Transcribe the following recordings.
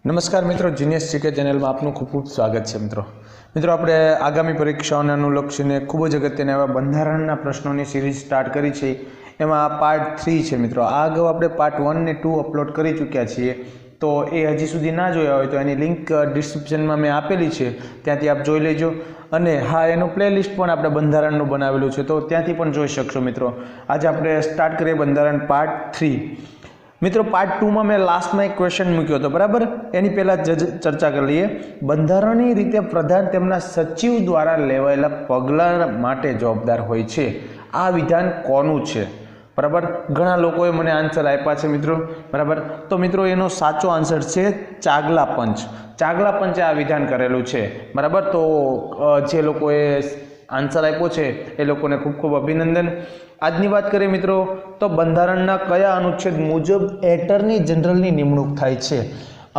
નમસ્કાર મિત્રો, genius GK ચેનલમાં આપનું ખૂબ ખૂબ સ્વાગત છે। મિત્રો આપણે આગામી પરીક્ષાઓને અનુલક્ષીને ખૂબ જ અગત્યના એવા બંધારણના પ્રશ્નોની સિરીઝ સ્ટાર્ટ કરી છે। એમાં આ પાર્ટ 3 છે। મિત્રો આ અગાઉ આપણે પાર્ટ 1 ને 2 અપલોડ કરી ચૂક્યા છીએ, તો એ હજી સુધી ના જોયા હોય તો એની લિંક ડિસ્ક્રિપ્શનમાં મેં આપેલી છે, ત્યાંથી આપ જોઈ લેજો। અને હા, એનું પ્લેલિસ્ટ પણ આપણે બંધારણનું બનાવેલું છે, તો ત્યાંથી પણ જોઈ શકશો। મિત્રો આજે આપણે સ્ટાર્ટ કરીએ બંધારણ પાર્ટ 3। મિત્રો પાર્ટ 2 માં મેં લાસ્ટમાં એક ક્વેશ્ચન મૂક્યો હતો, બરાબર? એની પહેલાં ચર્ચા કરી લઈએ। બંધારણીય રીતે પ્રધાન તેમના સચિવ દ્વારા લેવાયેલા પગલાં માટે જવાબદાર હોય છે। આ વિધાન કોનું છે? બરાબર, ઘણા લોકોએ મને આન્સર આપ્યા છે મિત્રો, બરાબર? તો મિત્રો એનો સાચો આન્સર છે ચાગલા પંચ। ચાગલા પંચે આ વિધાન કરેલું છે, બરાબર? તો જે લોકોએ આન્સર આપ્યો છે એ લોકોને ખૂબ ખૂબ અભિનંદન। આજની વાત કરીએ મિત્રો, તો બંધારણના કયા અનુચ્છેદ મુજબ એટર્ની જનરલની નિમણૂક થાય છે?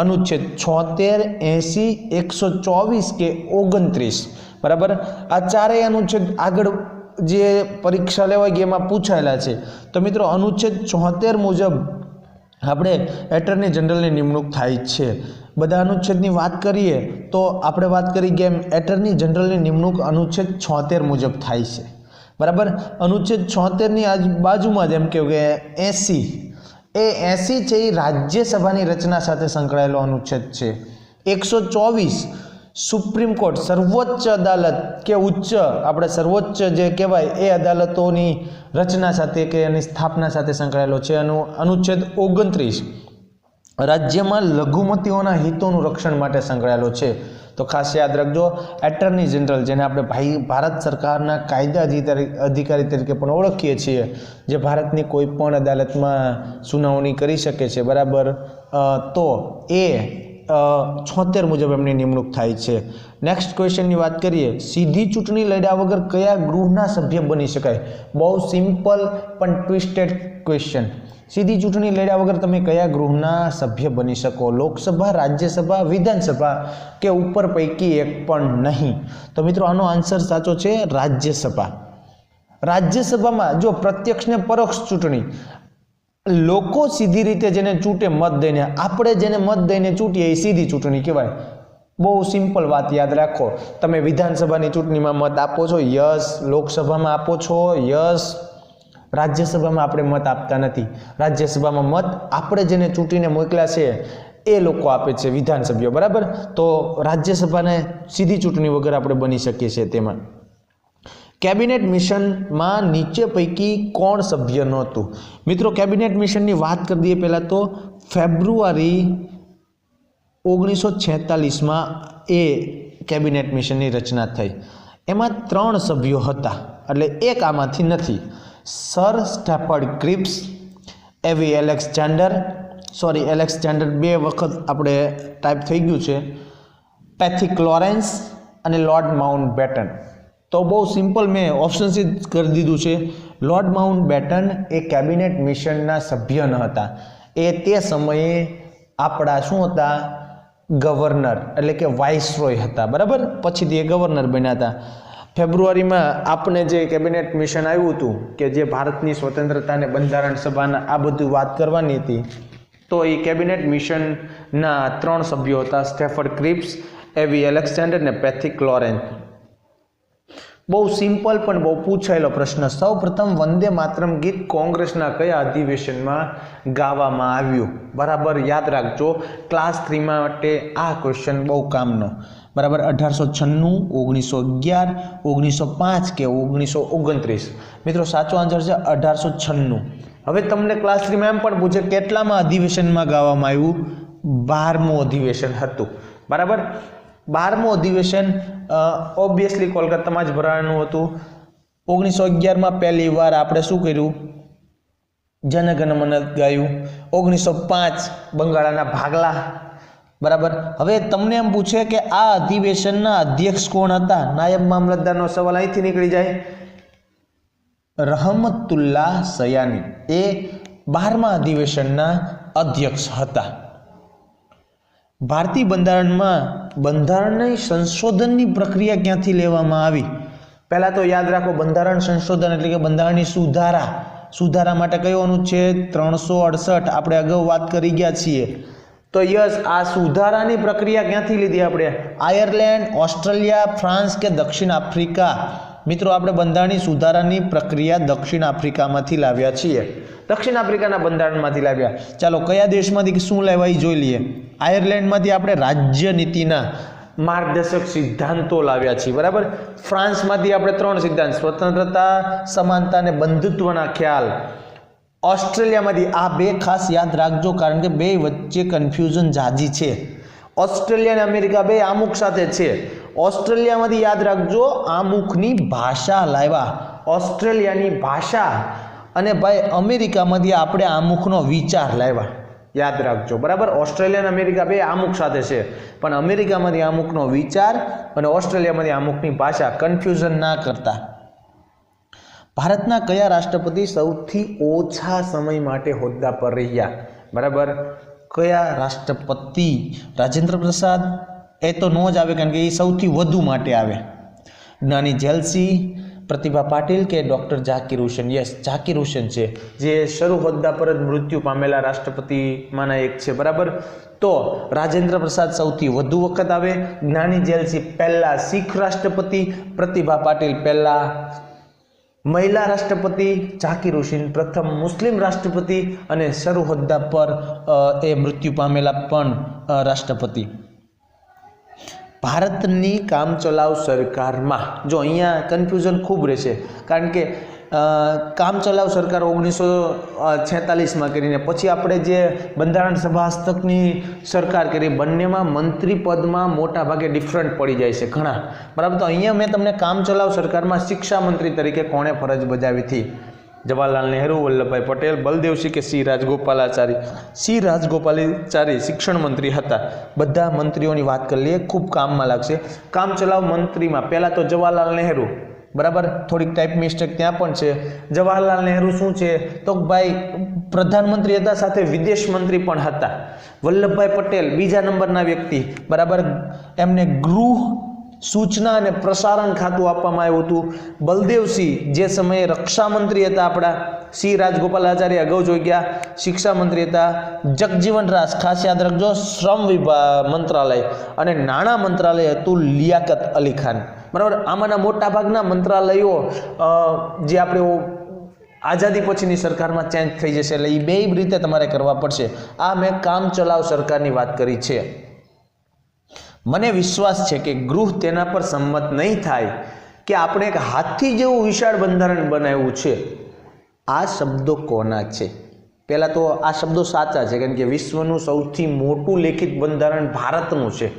અનુચ્છેદ 76, 80, 124 કે 29, બરાબર? આ ચારેય અનુચ્છેદ આગળ જે પરીક્ષા લેવાય ગઈ એમાં પૂછાયેલા છે। તો મિત્રો અનુચ્છેદ 76 મુજબ આપણે એટર્ની જનરલની નિમણૂક થાય છે। બધા અનુચ્છેદની વાત કરીએ તો આપણે વાત કરી કે એટર્ની જનરલની નિમણૂક અનુચ્છેદ 76 મુજબ થાય છે, બરાબર? અનુચ્છેદ 76 ની બાજુમાં જ એમ કહેવું કે 80 છે એ રાજ્યસભાની રચના સાથે સંકળાયેલો અનુચ્છેદ છે। 124 સુપ્રીમ કોર્ટ, સર્વોચ્ચ અદાલત કે ઉચ્ચ આપણે સર્વોચ્ચ જે કહેવાય એ અદાલતોની રચના સાથે કે એની સ્થાપના સાથે સંકળાયેલો છે। અનુચ્છેદ 29 રાજ્યમાં લઘુમતીઓના હિતોનું રક્ષણ માટે સંકળાયેલો છે। તો ખાસ યાદ રાખજો, એટર્ની જનરલ, જેને આપણે ભારત સરકારના કાયદા અધિકારી તરીકે પણ ઓળખીએ છીએ, જે ભારતની કોઈ પણ અદાલતમાં સુનાવણી કરી શકે છે, બરાબર? તો એ 76 મુજબ એમની નિમણૂક થાય છે। નેક્સ્ટ ક્વેશ્ચનની વાત કરીએ, સીધી ચૂંટણી લડ્યા વગર કયા ગૃહના સભ્ય બની શકાય? બહુ સિમ્પલ પણ ટ્વિસ્ટેડ ક્વેશ્ચન। સીધી ચૂંટણી લડ્યા વગર તમે કયા ગૃહના સભ્ય બની શકો? લોકસભા, રાજ્યસભા, વિધાનસભા કે ઉપર પૈકી એક પણ નહીં? તો મિત્રો આનો આન્સર સાચો છે રાજ્યસભા। રાજ્યસભામાં જો પ્રત્યક્ષ ને પરોક્ષ ચૂંટણી, લોકો સીધી રીતે જેને ચૂંટે મત દઈને, આપણે જેને મત દઈને ચૂંટીએ એ સીધી ચૂંટણી કહેવાય। બહુ સિમ્પલ વાત યાદ રાખો, તમે વિધાનસભાની ચૂંટણીમાં મત આપો છો, યસ। લોકસભામાં આપો છો, યસ। રાજ્યસભામાં આપણે મત આપતા નથી। રાજ્યસભામાં મત આપણે જેને ચૂંટીને મોકલ્યા છે એ લોકો આપે છે, વિધાનસભ્યો, બરાબર? તો રાજ્યસભાને સીધી ચૂંટણી વગર આપણે બની શકીએ છીએ। તેમાં કેબિનેટ મિશનમાં નીચે પૈકી કોણ સભ્ય નહોતું? મિત્રો કેબિનેટ મિશનની વાત કરી દઈએ પહેલાં તો ફેબ્રુઆરી 1946માં એ કેબિનેટ મિશનની રચના થઈ। એમાં 3 સભ્યો હતા, એટલે એક આમાંથી નથી। સર સ્ટેફર્ડ ક્રિપ્સ, એવી એલેક્ઝાન્ડર 2 વખત આપણે ટાઈપ થઈ ગયું છે, પેથિક લોરેન્સ અને લોર્ડ માઉન્ટ બેટન। તો બહુ સિમ્પલ, મેં ઓપ્શન્સ જ કરી દીધું છે। લોર્ડ માઉન્ટ બેટન એ કેબિનેટ મિશનના સભ્ય ન હતા, એ તે સમયે આપણા શું હતા? ગવર્નર, એટલે કે વાઇસરોય હતા, બરાબર? પછીથી એ ગવર્નર બન્યા હતા। ફેબ્રુઆરીમાં આપણે જે કેબિનેટ મિશન આવ્યું હતું કે જે ભારતની સ્વતંત્રતા અને બંધારણ સભાના આ બધું વાત કરવાની હતી, તો એ કેબિનેટ મિશનના 3 સભ્યો હતા, સ્ટેફર્ડ ક્રિપ્સ, એવી એલેક્ઝાન્ડર ને પેથિક લોરેન્સ। બહુ સિમ્પલ પણ બહુ પૂછાયેલો પ્રશ્ન। સૌ પ્રથમ વંદે માતરમ ગીત કોંગ્રેસના કયા અધિવેશનમાં ગાવામાં આવ્યું? બરાબર, યાદ રાખજો, ક્લાસ 3 માટે આ ક્વેશ્ચન બહુ કામનો, બરાબર? 1896, 1911, 1905 કે 1929? મિત્રો સાચો આન્સર છે 1896। હવે તમને ક્લાસ 3 માં એમ પણ પૂછે કેટલામાં અધિવેશનમાં ગાવામાં આવ્યું? 12મું અધિવેશન હતું, બરાબર? 12મું અધિવેશન ઓબ્વિયસલી કોલકાતામાં જ ભરાવાનું હતું। 1911માં પહેલી વાર આપણે શું કર્યું? જનગણ મન ગાયું। 1905 બંગાળના ભાગલા, બરાબર? હવે તમને એમ પૂછે કે આ અધિવેશનના અધ્યક્ષ કોણ હતા? નાયબ મામલતદારનો સવાલ અહીંથી નીકળી જાય। રહમતુલ્લાહ સયાની એ 12મા અધિવેશનના અધ્યક્ષ હતા। ભારતીય બંધારણમાં બંધારણની સંશોધનની પ્રક્રિયા ક્યાંથી લેવામાં આવી? પહેલાં તો યાદ રાખો, બંધારણ સંશોધન એટલે કે બંધારણની સુધારા માટે કયો અનુચ્છેદ? 368 આપણે અગાઉ વાત કરી ગયા છીએ। तो यस आ सुधारानी प्रक्रिया क्यांथी लीधी आपणे? आयरलैंड, ऑस्ट्रेलिया, फ्रांस के दक्षिण आफ्रिका। मित्रों आपणे बंधारणी सुधारानी प्रक्रिया दक्षिण आफ्रिकामांथी लाव्या छीए। दक्षिण आफ्रिकाना बंधारणमांथी लाव्या। चालो कया देशमांथी शुं लाव्या ए जोई लईए। आयरलैंडमांथी आपणे राज्य नीतिना मार्गदर्शक सिद्धांतो लाव्या छीए, बराबर। फ्रांसमांथी आपणे 3 सिद्धांत, स्वतंत्रता, समानता अने बंधुत्वना ख्याल। ऑस्ट्रेलिया में आ बे खास याद राखजो, कारण के बे वच्चे कन्फ्यूजन जाजी छे। ऑस्ट्रेलिया ने अमेरिका बे आमुख साथे छे। ऑस्ट्रेलिया में याद राखजो आमुखनी भाषा लाव्या, ऑस्ट्रेलियानी भाषा, अने भाई अमेरिका में आपणे आमुखनो विचार लाव्या, याद राखजो, बराबर। ऑस्ट्रेलिया ने अमेरिका बे आमुख साथे छे, पण अमेरिका में आमुखनो विचार अने ऑस्ट्रेलिया में आमुखनी भाषा, कन्फ्यूजन ना करता। भारतना कया राष्ट्रपति सौथी ओछा समय माटे होद्दा पर रह्या? बराबर, कया राष्ट्रपति? राजेंद्र प्रसाद ए तो नो ज आवे, कारण के ए सौथी वधु माटे आवे। नानी जेलसी, प्रतिभा पाटिल के डॉक्टर जाकिर हुसैन? यस, जाकिर हुसैन छे, जे शरू होद्दा पर मृत्यु पामेला राष्ट्रपति माना एक छे, बराबर। तो राजेंद्र प्रसाद सौथी वधु वखत आवे। नानी जेलसी पहला सिख राष्ट्रपति, प्रतिभा पाटिल पहला महिला राष्ट्रपति, जाकिर हुसैन प्रथम मुस्लिम राष्ट्रपति अने शरू होद्दा पर ए मृत्यु पामेला पण राष्ट्रपति। भारतनी कामचलाऊ सरकार में जो अहींया कन्फ्यूजन खूब रहेशे, कारण के कामचलाऊ सरकार 1946 में करीने पछी आपणे जे बंधारण सभा हस्तकनी सरकार करी, बंनेमां मंत्री पद में मोटा भागे डिफरंट पड़ी जाय छे घणा, बराबर। तो अहींया मैं तमने कामचलाऊ सरकार में शिक्षा मंत्री तरीके कोणे फरज बजावी थी? जवाहरलाल नेहरू, वल्लभभाई पटेल, बलदेवसिंह के सी राजगोपालाचारी? सी राजगोपालाचारी शिक्षण मंत्री हता। बधा मंत्रीओनी वात कर लीए, खूब काम में लागशे। कामचलाऊ मंत्री में पहला तो जवाहरलाल नेहरू, बराबर, थोड़ी टाइप मिस्टेक त्यां पण छे। जवाहरलाल नेहरू शुं छे तो भाई प्रधानमंत्री हता, साथे विदेश मंत्री पण हता। वल्लभभाई पटेल बीजा नंबरना व्यक्ति, बराबर, एमने गृह सूचना अने प्रसारण खातुं आपवामां आव्युं हतुं। बलदेवसिंह जे समये रक्षा मंत्री हता आपड़ा। सी राजगोपालाचार्य अगाऊ जोई गया, शिक्षा मंत्री हता। जगजीवन राज खास याद रखजो, श्रम विभाग मंत्रालय, अने नाणां मंत्रालय हतुं लियाकत अली खान, बराबर। आमाना मोटा भागना मंत्रालयो जे आपणे आजादी पछीनी सरकारमां चेन्ज थई जशे, એટલે ई बेय रीते तमारे करवा पड़शे। आ मैं कामचलाऊ सरकारनी वात करी छे। मने विश्वास है कि गृह तेना पर सम्मत नहीं थाय कि आपणे एक हाथी जेवुं विशाळ बंधारण बनाव्युं छे। आ शब्दों कोना छे? पहला तो आ शब्दों साचा छे, कारण के विश्वनुं सौथी मोटुं लिखित बंधारण भारतनुं छे,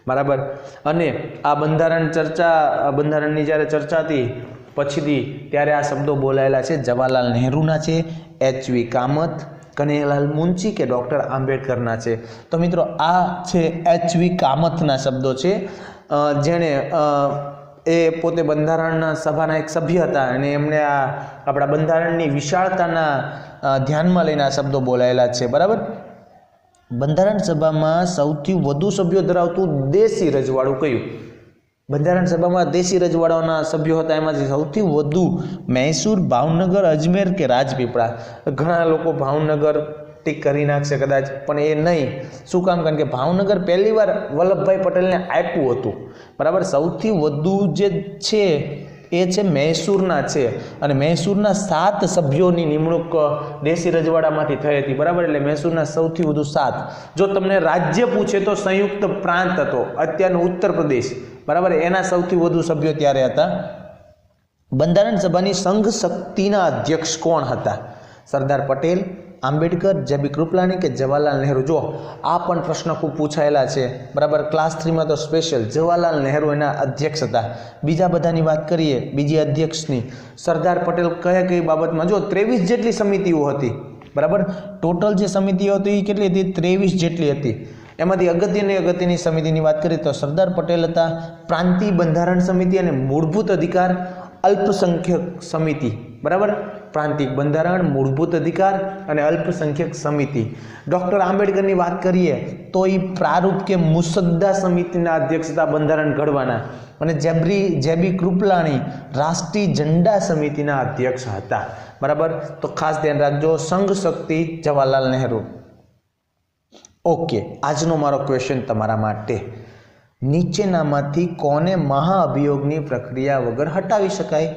बराबर। अने आ बंधारणनी ज्यारे चर्चा थी पछीथी त्यारे आ शब्दों बोलायेला छे जवाहरलाल नेहरूना छे, एच.वी. कामत, कन्हैयालाल मुंशी के डॉक्टर आंबेडकरना छे। तो मित्रों आ छे एच.वी. कामतना शब्दों छे, जेने ए पोते बंधारणना सभाना एक सभ्य हता अने एमणे आ आपणा बंधारणनी विशाळताना ध्यानमां लईने आ शब्दों बोलायेला छे, बराबर। बंधारण सभामां सौथी वधु सभ्यो धरावतुं देशी रजवाडुं कयुं? बंधारण सभा में देशी रजवाड़ाओना सभ्यो हता, एमांथी सौथी वधु मैसूर, भावनगर, अजमेर के राजपीपळा। घणा लोको भावनगर टीक करी नाखशे कदाच, पण ए नहीं। शुं काम? कारण के भावनगर पहली वार वल्लभभाई पटेलने आप्युं हतुं, बराबर। सौथी वधु जे छे ए छे मैसूरना छे, अने मैसूरना 7 सभ्योनी निमणूक देशी रजवाड़ामांथी थई हती, बराबर। એટલે मैसूरना सौथी वधु 7। जो तमने राज्य पूछे तो संयुक्त प्रांत हतो, अत्यारनो उत्तर प्रदेश, बराबर। एना सौथी वधु सभ्यो त्यारे हता। बंधारण सभानी संघ शक्तिना अध्यक्ष कोण हता? सरदार पटेल, आंबेडकर, जे.बी. कृपलानी के जवाहरलाल नेहरू? जो आ पण प्रश्न खूब पूछायेला छे, बराबर। क्लास 3 में तो स्पेशल जवाहरलाल नेहरू एना अध्यक्ष हता। बीजा बधानी वात करीए, बीजी अध्यक्षनी सरदार पटेल कई बाबतमां? जो 23 जेटली समितिओ हती, बराबर। टोटल जे समितिओ हती ए केटली हती? 23 जेटली हती। एमांथी अगत्यनी समितिनी वात करीए तो सरदार पटेल हता। प्रांतीय बंधारण समिति अने मूलभूत अधिकार अल्पसंख्यक समिति, बराबर। प्रांतिक बंधारण, मूलभूत अधिकार अने अल्पसंख्यक समिति। डॉक्टर आंबेडकरनी वात करीए तो ई प्रारूप के मुसद्दा समितिना अध्यक्ष हता बंधारण घडवाना, अने जे.बी. कृपलाणी राष्ट्रीय झंडा समितिना अध्यक्ष हता, बराबर। तो खास ध्यान राखजो, संघ शक्ति जवाहरलाल नेहरू। ઓકે, આજનો મારો ક્વેશ્ચન તમારા માટે, નીચેનામાંથી કોને મહાઅભિયોગની પ્રક્રિયા વગર હટાવી શકાય?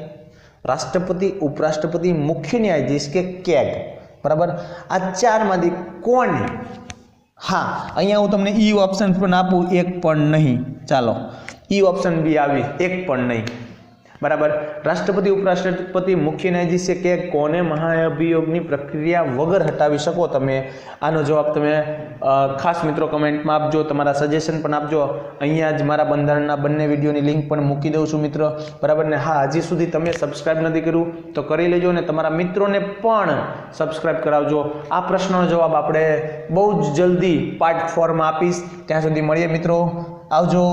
રાષ્ટ્રપતિ, ઉપરાષ્ટ્રપતિ, મુખ્ય ન્યાયાધીશ કે કેગ? બરાબર, આ ચારમાંથી કોને? હા, અહીંયા હું તમને ઈ ઓપ્શન પણ આપું, એક પણ નહીં. ચાલો, ઈ ઓપ્શન બી આવી, એક પણ નહીં. બરાબર, રાષ્ટ્રપતિ, ઉપરાષ્ટ્રપતિ, મુખ્ય ન્યાયાધીશ કે કોને મહાઅભિયોગની પ્રક્રિયા વગર હટાવી શકો તમે? આનો જવાબ તમે ખાસ મિત્રો કમેન્ટમાં આપજો, તમારા સજેશન પણ આપજો. અહીંયા જ મારા બંધારણના બંને વિડીયોની લિંક પણ મૂકી દઉં છું મિત્રો. બરાબર ને? હા, હજી સુધી તમે સબસ્ક્રાઇબ નથી કર્યું તો કરી લેજો અને તમારા મિત્રોને પણ સબસ્ક્રાઇબ કરાવજો. આ પ્રશ્નનો જવાબ આપણે બહુ જ જલ્દી પાર્ટ 4 માં આપીશ. ત્યાં સુધી મળીએ મિત્રો, આવજો.